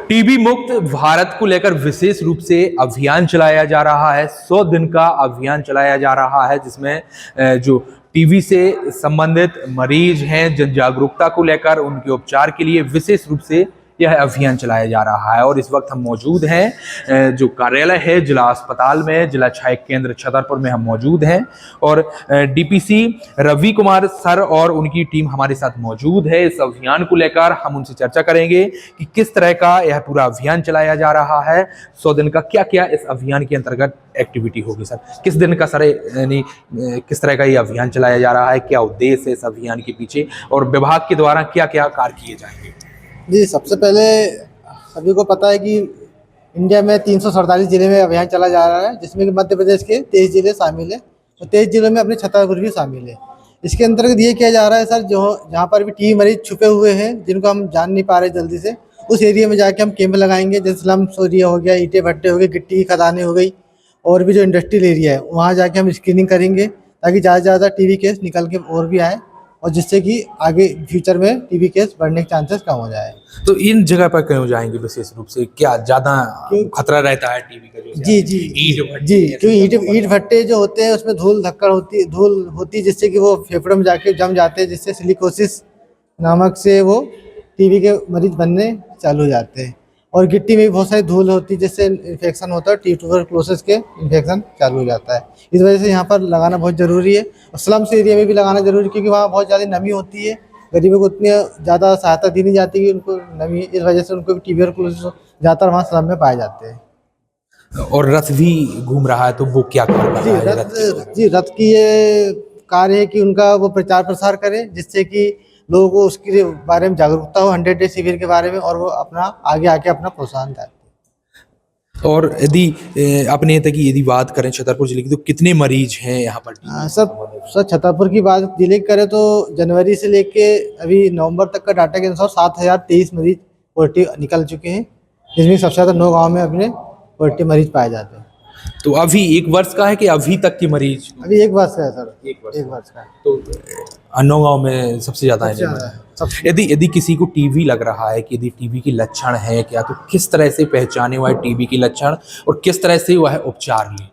TB मुक्त भारत को लेकर विशेष रूप से अभियान चलाया जा रहा है। 100 दिन का अभियान चलाया जा रहा है, जिसमें जो टीबी से संबंधित मरीज हैं, जन जागरूकता को लेकर उनके उपचार के लिए विशेष रूप से यह अभियान चलाया जा रहा है। और इस वक्त हम मौजूद हैं जो कार्यालय है जिला अस्पताल में, जिला क्षय केंद्र छतरपुर में हम मौजूद हैं। और डीपीसी रवि कुमार सर और उनकी टीम हमारे साथ मौजूद है। इस अभियान को लेकर हम उनसे चर्चा करेंगे कि किस तरह का यह पूरा अभियान चलाया जा रहा है। 100 दिन का क्या क्या इस अभियान के अंतर्गत एक्टिविटी होगी सर? किस दिन का सर, यानी किस तरह का ये अभियान चलाया जा रहा है, क्या उद्देश्य है इस अभियान के पीछे, और विभाग के द्वारा क्या क्या कार्य किए जाएंगे? जी, सबसे पहले सभी को पता है कि इंडिया में 347 जिले में अभियान चला जा रहा है, जिसमें कि मध्य प्रदेश के 23 जिले शामिल है और 23 जिलों में अपने छतरपुर भी शामिल है। इसके अंतर्गत ये किया जा रहा है सर, जो जहाँ पर भी टीबी मरीज छुपे हुए हैं जिनको हम जान नहीं पा रहे जल्दी से, उस एरिया में जाके हम कैंप लगाएंगे। जैसे स्लम्स एरिया हो गया, ईंटें भट्टे हो गए, गिट्टी की खदानें हो गई, और भी जो इंडस्ट्रियल एरिया है वहाँ जाके हम स्क्रीनिंग करेंगे ताकि ज़्यादा से ज़्यादा टीबी केस निकल के और भी आए, और जिससे कि आगे फ्यूचर में टीबी केस बढ़ने के चांसेस कम हो जाए। तो इन जगह पर क्यों जाएंगे विशेष रूप से? क्या ज्यादा खतरा रहता है टीबी का? जी जी जी, क्योंकि ईंट भट्टे जो होते हैं उसमें धूल होती है, जिससे कि वो फेफड़ों में जाके जम जाते हैं, जिससे सिलिकोसिस नामक से वो टीबी के मरीज बनने चालू हो जाते हैं। और गिट्टी में भी बहुत सारी धूल होती है, जिससे इन्फेक्शन होता है, ट्यूबरक्लोसिस के इन्फेक्शन चालू हो जाता है। इस वजह से यहाँ पर लगाना बहुत ज़रूरी है, और स्लम्स एरिया में भी लगाना ज़रूरी है, क्योंकि वहाँ बहुत ज़्यादा नमी होती है। गरीबों को उतनी ज़्यादा सहायता दी नहीं जाती कि उनको नमी, इस वजह से उनको ट्यूबरक्लोसिस ज़्यादातर वहाँ स्लम में पाए जाते हैं। और रथ भी घूम रहा है, तो वो क्या कर रहा है? जी, रथ की ये कार्य है कि उनका वो प्रचार प्रसार करें, जिससे कि लोगों को उसके बारे में जागरूकता हो, 100 डे शिविर के बारे में, और वो अपना आगे आके अपना प्रोत्साहन दें। और यदि अपने तक की यदि बात करें छतरपुर जिले की, तो कितने मरीज हैं यहाँ पर? सर छतरपुर की बात जिले की करें तो जनवरी से लेके अभी नवंबर तक का डाटा के अनुसार 7023 मरीज पॉजिटिव निकल चुके हैं, जिसमें सबसे ज़्यादा 9 गाँव में अपने पॉजिटिव मरीज पाए जाते हैं। तो अभी 1 वर्ष का है कि अभी तक के मरीज? अभी 1 वर्ष का है सर। 1 वर्ष का। तो 9 गाँव में सबसे ज़्यादा है। यदि किसी को टीबी लग रहा है कि यदि टीबी के लक्षण है क्या, तो किस तरह से पहचाने वह टीबी के लक्षण, और किस तरह से वह उपचार ले?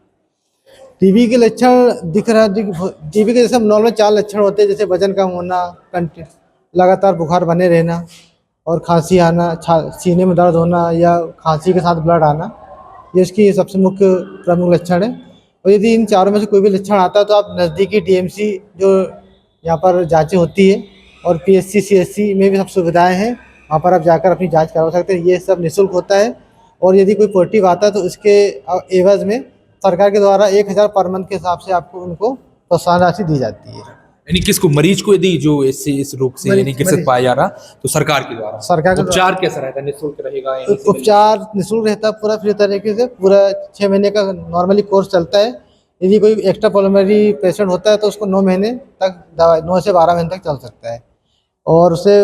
टीबी के लक्षण दिख रहा है, टीबी के जैसे नॉर्मल 4 लक्षण होते हैं, जैसे वजन कम होना, लगातार बुखार बने रहना, और खांसी आना, सीने में दर्द होना, या खांसी के साथ ब्लड आना, ये इसकी सबसे मुख्य प्रमुख लक्षण है। और यदि इन चारों में से कोई भी लक्षण आता है तो आप नज़दीकी टीएमसी जो यहाँ पर जांचें होती है, और पीएचसी सीएचसी में भी सब सुविधाएं हैं, वहाँ पर आप जाकर अपनी जांच करवा सकते हैं। ये सब निःशुल्क होता है। और यदि कोई पॉजिटिव आता है तो इसके एवज में सरकार के द्वारा 1000 पर मंथ के हिसाब से आपको उनको प्रोत्साहन राशि दी जाती है। यानी किसको, मरीज को यदि जो इस रोग से यानी ग्रसित पाया जा रहा, तो सरकार के द्वारा उपचार कैसा रहता है? निःशुल्क रहेगा? उपचार निःशुल्क रहता है, पूरा फ्री तरीके से। पूरा 6 महीने का नॉर्मली कोर्स चलता है। यदि कोई एक्स्ट्रा पल्मोनरी पेशेंट होता है तो उसको 9 महीने तक दवा, 9 से 12 महीने तक चल सकता है, और उसे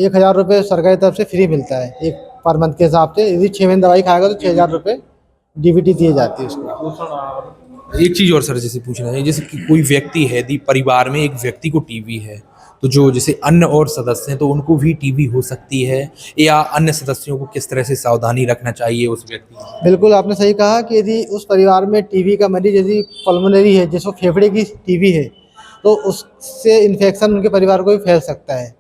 1000 रुपये सरकारी तरफ से फ्री मिलता है एक पर मंथ के हिसाब से। यदि 6 महीने दवाई खाएगा तो 6000 रुपये डीबीटी दिए जाती है उसको। एक चीज और सर जैसे पूछना है, जैसे कि कोई व्यक्ति है, यदि परिवार में एक व्यक्ति को टीबी है, तो जो जैसे अन्य और सदस्य हैं तो उनको भी टीबी हो सकती है, या अन्य सदस्यों को किस तरह से सावधानी रखना चाहिए उस व्यक्ति की? बिल्कुल, आपने सही कहा कि यदि उस परिवार में टीबी का मरीज यदि पल्मोनरी है, जिसको फेफड़े की टीबी है, तो उससे इन्फेक्शन उनके परिवार को भी फैल सकता है।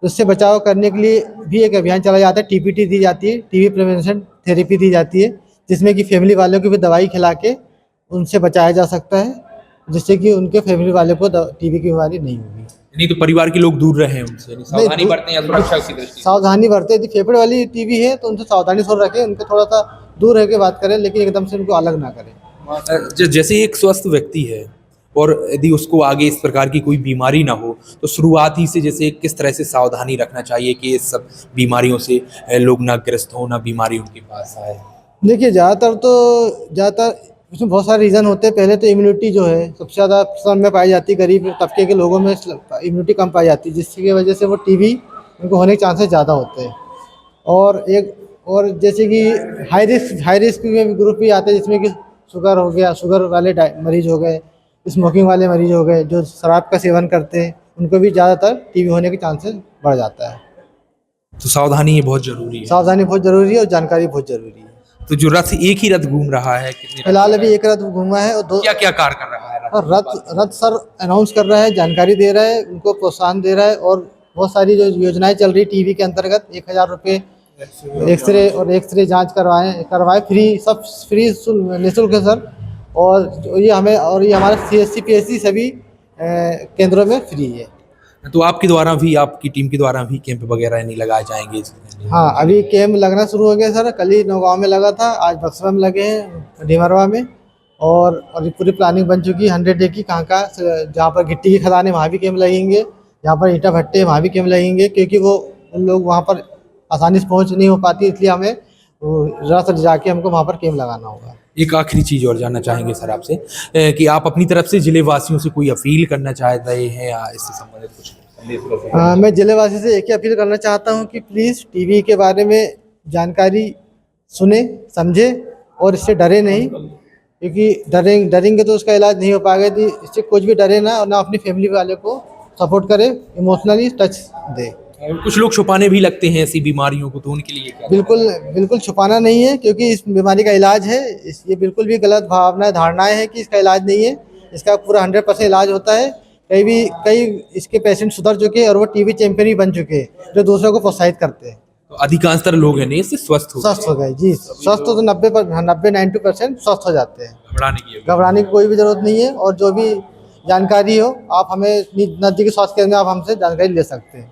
उससे बचाव करने के लिए भी एक अभियान चलाया जाता है, टीपीटी दी जाती है, टीबी प्रिवेंशन थेरेपी दी जाती है, जिसमें कि फैमिली वालों को भी दवाई खिला के उनसे बचाया जा सकता है, जिससे कि उनके फैमिली वाले को टीबी की बीमारी नहीं होगी। नहीं तो परिवार के लोग दूर रहे उनसे, सावधानी बरतें या सुरक्षा की दृष्टि से? सावधानी बरतें। यदि फेफड़े वाली टीबी है तो उनसे सावधानी से रखें, उनको थोड़ा सा दूर रह के बात करें, लेकिन एकदम से उनको अलग ना करें। जैसे एक स्वस्थ व्यक्ति है और यदि उसको आगे इस प्रकार की कोई बीमारी ना हो, तो शुरुआत ही से जैसे किस तरह से सावधानी रखना चाहिए कि इस सब बीमारियों से लोग ना ग्रस्त हो, ना बीमारी उनके पास आए? देखिए, ज़्यादातर इसमें बहुत सारे रीज़न होते हैं। पहले तो इम्यूनिटी जो है सबसे ज़्यादा स्लम में पाई जाती है, गरीब तबके के लोगों में इम्यूनिटी कम पाई जाती है, जिसकी वजह से वो टीबी उनको होने के चांसेस ज़्यादा होते हैं। और जैसे कि हाई रिस्क ग्रुप भी आते हैं, जिसमें कि शुगर हो गया, शुगर वाले मरीज हो गए, स्मोकिंग वाले मरीज हो गए, जो शराब का सेवन करते हैं, उनको भी ज़्यादातर टीबी होने के चांसेस बढ़ जाता है। तो सावधानी ये बहुत जरूरी है। सावधानी बहुत जरूरी है और जानकारी बहुत जरूरी है। तो जो रथ, एक ही रथ घूम रहा है, कितने फिलहाल अभी एक रथ घूमा है और क्या क्या कार्य कर रहा है रथ? और रथ सर अनाउंस कर रहा है, जानकारी दे रहा है, उनको प्रोत्साहन दे रहा है और बहुत सारी जो योजनाएं चल रही टीवी के अंतर्गत 1000 रुपये एक्सरे जांच करवाए फ्री, सब फ्री निःशुल्क है सर। और ये हमारे CSC PSC सभी केंद्रों में फ्री है। तो आपके द्वारा भी, आपकी टीम के द्वारा भी कैंप वगैरह नहीं लगाए जाएंगे? हाँ, अभी कैंप लगना शुरू हो गया सर। कल ही नौगांव में लगा था, आज बक्सर में लगे हैं, ढीमरवा में। और पूरी प्लानिंग बन चुकी है 100 डे की, कहाँ जहाँ पर गिट्टी की खदान है वहाँ भी कैंप लगेंगे, जहाँ पर ईंटा भट्टे वहाँ भी कैंप लगेंगे, क्योंकि वो उन लोग वहाँ पर आसानी से पहुँच नहीं हो पाती, इसलिए हमें रथ जाके हमको वहाँ पर कैंप लगाना होगा। एक आखिरी चीज और जानना चाहेंगे सर आपसे, कि आप अपनी तरफ से जिले वासियों से कोई अपील करना चाहते हैं या इससे संबंधित कुछ? मैं जिलेवासी से एक ही अपील करना चाहता हूं कि प्लीज़ टीवी के बारे में जानकारी सुने, समझे और इससे डरे नहीं, क्योंकि डरेंगे तो उसका इलाज नहीं हो पाएगा। यदि इससे कुछ भी डरे ना, और ना अपनी फैमिली वाले को सपोर्ट करे, इमोशनली टच दे। कुछ लोग छुपाने भी लगते हैं ऐसी बीमारियों को, तो उनके लिए क्या? बिल्कुल छुपाना नहीं है, क्योंकि इस बीमारी का इलाज है। ये बिल्कुल भी गलत भावनाएं, धारणाएं हैं कि इसका इलाज नहीं है। इसका पूरा 100% इलाज होता है। कई इसके पेशेंट सुधर चुके हैं और वो टीवी चैंपियन भी बन चुके हैं, जो दूसरों को प्रोत्साहित करते हैं। तो अधिकांशतर लोग हैं इससे स्वस्थ हो गए जी। स्वस्थ तो 90-90% स्वस्थ हो जाते हैं। घबराने की कोई भी जरूरत नहीं है। और जो भी जानकारी हो, आप हमें नजदीकी स्वास्थ्य केंद्र में आप हमसे जानकारी ले सकते हैं।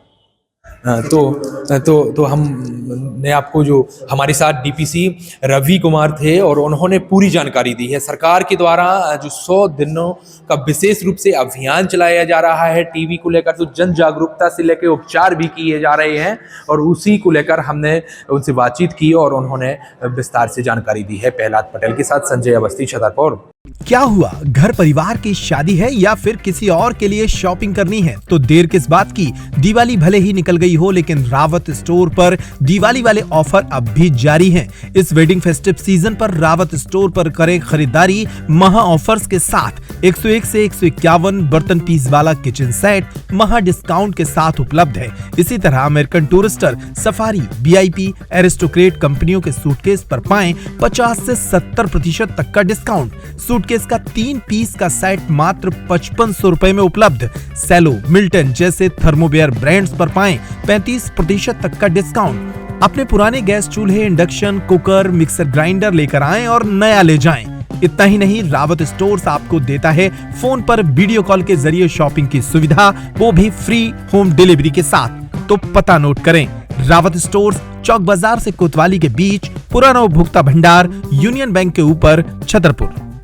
तो हमने आपको, जो हमारे साथ डीपीसी रवि कुमार थे, और उन्होंने पूरी जानकारी दी है। सरकार के द्वारा जो 100 दिनों का विशेष रूप से अभियान चलाया जा रहा है टीवी को लेकर, तो जन जागरूकता से लेकर उपचार भी किए जा रहे हैं, और उसी को लेकर हमने उनसे बातचीत की और उन्होंने विस्तार से जानकारी दी है। प्रहलाद पटेल के साथ संजय अवस्थी, छतरपुर। क्या हुआ, घर परिवार की शादी है या फिर किसी और के लिए शॉपिंग करनी है तो देर किस बात की। दिवाली भले ही निकल गई हो, लेकिन रावत स्टोर पर दिवाली वाले ऑफर अब भी जारी हैं। इस वेडिंग फेस्टिव सीजन पर रावत स्टोर पर करें खरीदारी महा ऑफर्स के साथ। 101 से 151 बर्तन पीस वाला किचन सेट महा डिस्काउंट के साथ उपलब्ध है। इसी तरह American Tourister, Safari, VIP, Aristocrat कंपनियों के सूटकेस पर पाएं 50 से 70% तक का डिस्काउंट। सूटकेस का 3 पीस का सेट मात्र 5500 रुपए में उपलब्ध। सेलो, मिल्टन जैसे थर्मोवेयर ब्रांड्स पर पाएं 35% तक का डिस्काउंट। अपने पुराने गैस चूल्हे, इंडक्शन कुकर, मिक्सर ग्राइंडर लेकर आएं और नया ले जाएं। इतना ही नहीं, रावत स्टोर्स आपको देता है फोन पर वीडियो कॉल के जरिए शॉपिंग की सुविधा, वो भी फ्री होम डिलीवरी के साथ। तो पता नोट करें, रावत स्टोर्स, चौक बाजार से कोतवाली के बीच, पुराना उपभोक्ता भंडार, यूनियन बैंक के ऊपर, छतरपुर।